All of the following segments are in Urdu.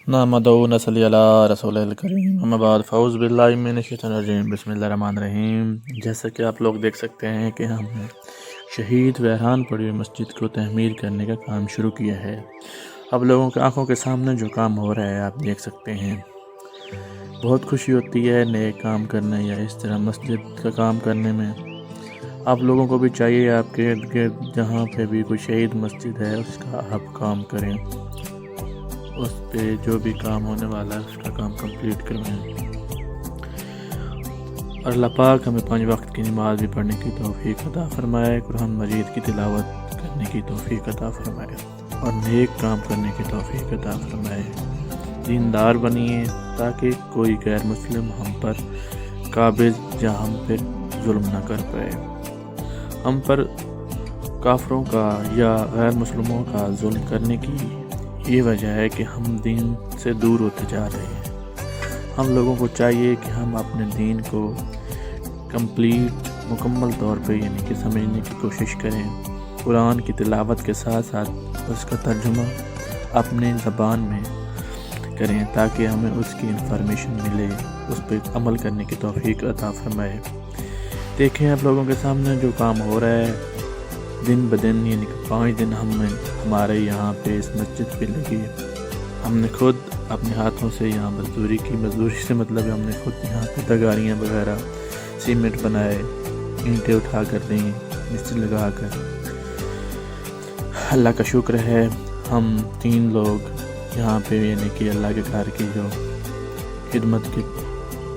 نحمدہ و نصلی علی رسول الکریم اما بعد فاعوذ باللہ من الشیطان الرجیم بسم اللہ الرحمن الرحیم۔ جیسا کہ آپ لوگ دیکھ سکتے ہیں کہ ہم نے شہید ویران پڑی ہوئی مسجد کو تعمیر کرنے کا کام شروع کیا ہے۔ اب لوگوں کی آنکھوں کے سامنے جو کام ہو رہا ہے آپ دیکھ سکتے ہیں، بہت خوشی ہوتی ہے نئے کام کرنے یا اس طرح مسجد کا کام کرنے میں۔ آپ لوگوں کو بھی چاہیے آپ کے ارد گرد جہاں پہ بھی کوئی شہید مسجد ہے اس کا آپ کام کریں، اس پہ جو بھی کام ہونے والا ہے اس کا کام کمپلیٹ کروائیں، اور اللہ پاک ہمیں 5 وقت کی نماز بھی پڑھنے کی توفیق عطا فرمائے، قرآن مجید کی تلاوت کرنے کی توفیق عطا فرمائے اور نیک کام کرنے کی توفیق عطا فرمائے۔ دیندار بنیے تاکہ کوئی غیر مسلم ہم پر قابض یا ہم پر ظلم نہ کر پائے۔ ہم پر کافروں کا یا غیر مسلموں کا ظلم کرنے کی یہ وجہ ہے کہ ہم دین سے دور ہوتے جا رہے ہیں۔ ہم لوگوں کو چاہیے کہ ہم اپنے دین کو مکمل طور پہ یعنی کہ سمجھنے کی کوشش کریں، قرآن کی تلاوت کے ساتھ ساتھ اس کا ترجمہ اپنے زبان میں کریں تاکہ ہمیں اس کی انفارمیشن ملے، اس پہ عمل کرنے کی توفیق عطا فرمائے۔ دیکھیں آپ لوگوں کے سامنے جو کام ہو رہا ہے دن بدن، یعنی کہ 5 دن ہمارے یہاں پہ اس مسجد پہ لگی، ہم نے خود اپنے ہاتھوں سے یہاں مزدوری سے مطلب ہم نے خود یہاں پہ تگاریاں وغیرہ سیمنٹ بنائے، اینٹیں اٹھا کر دیں، مستری لگا کر۔ اللہ کا شکر ہے ہم 3 لوگ یہاں پہ یعنی کہ اللہ کے گھر کی جو خدمت کے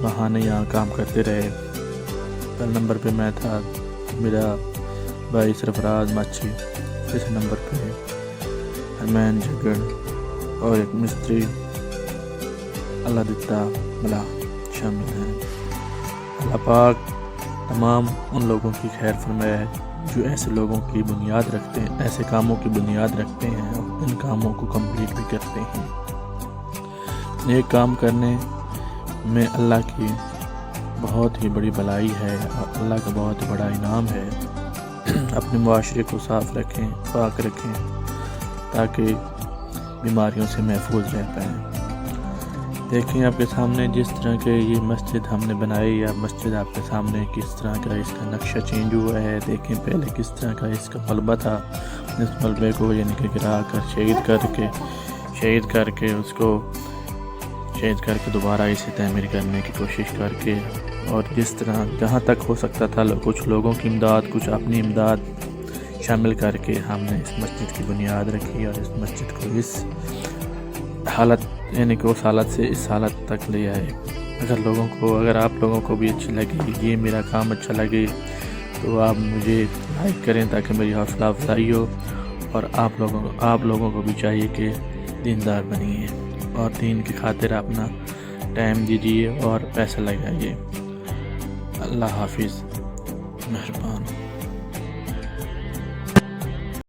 بہانے یہاں کام کرتے رہے۔ پہلے نمبر پہ میں تھا، میرا بھائی سرفراز ماچھی، تیسرے نمبر پہ ارمین جگڑ اور ایک مستری اللہ دتا ملا شامل ہیں۔ اللہ پاک تمام ان لوگوں کی خیر فرمائے جو ایسے لوگوں کی بنیاد رکھتے ہیں، ایسے کاموں کی بنیاد رکھتے ہیں اور ان کاموں کو کمپلیٹ بھی کرتے ہیں۔ نیک کام کرنے میں اللہ کی بہت ہی بڑی بھلائی ہے اور اللہ کا بہت ہی بڑا انعام ہے۔ اپنے معاشرے کو صاف رکھیں، پاک رکھیں تاکہ بیماریوں سے محفوظ رہ پائیں۔ دیکھیں آپ کے سامنے جس طرح کے یہ مسجد ہم نے بنائی، یا مسجد آپ کے سامنے کس طرح کا اس کا نقشہ چینج ہوا ہے۔ دیکھیں پہلے کس طرح کا اس کا ملبہ تھا، اس ملبے کو یعنی کہ گرا کر شہید کر کے دوبارہ اسے تعمیر کرنے کی کوشش کر کے، اور جس طرح جہاں تک ہو سکتا تھا کچھ لوگوں کی امداد، کچھ اپنی امداد شامل کر کے ہم نے اس مسجد کی بنیاد رکھی اور اس مسجد کو اس حالت یعنی کہ اس حالت سے اس حالت تک لے آئے۔ اگر آپ لوگوں کو بھی اچھی لگی، یہ میرا کام اچھا لگے تو آپ مجھے لائک کریں تاکہ میری حوصلہ افزائی ہو، اور آپ لوگوں کو بھی چاہیے کہ دیندار بنیے اور دین کی خاطر اپنا ٹائم دیجیے اور پیسہ لگائیے۔ اللہ حافظ، مہربان۔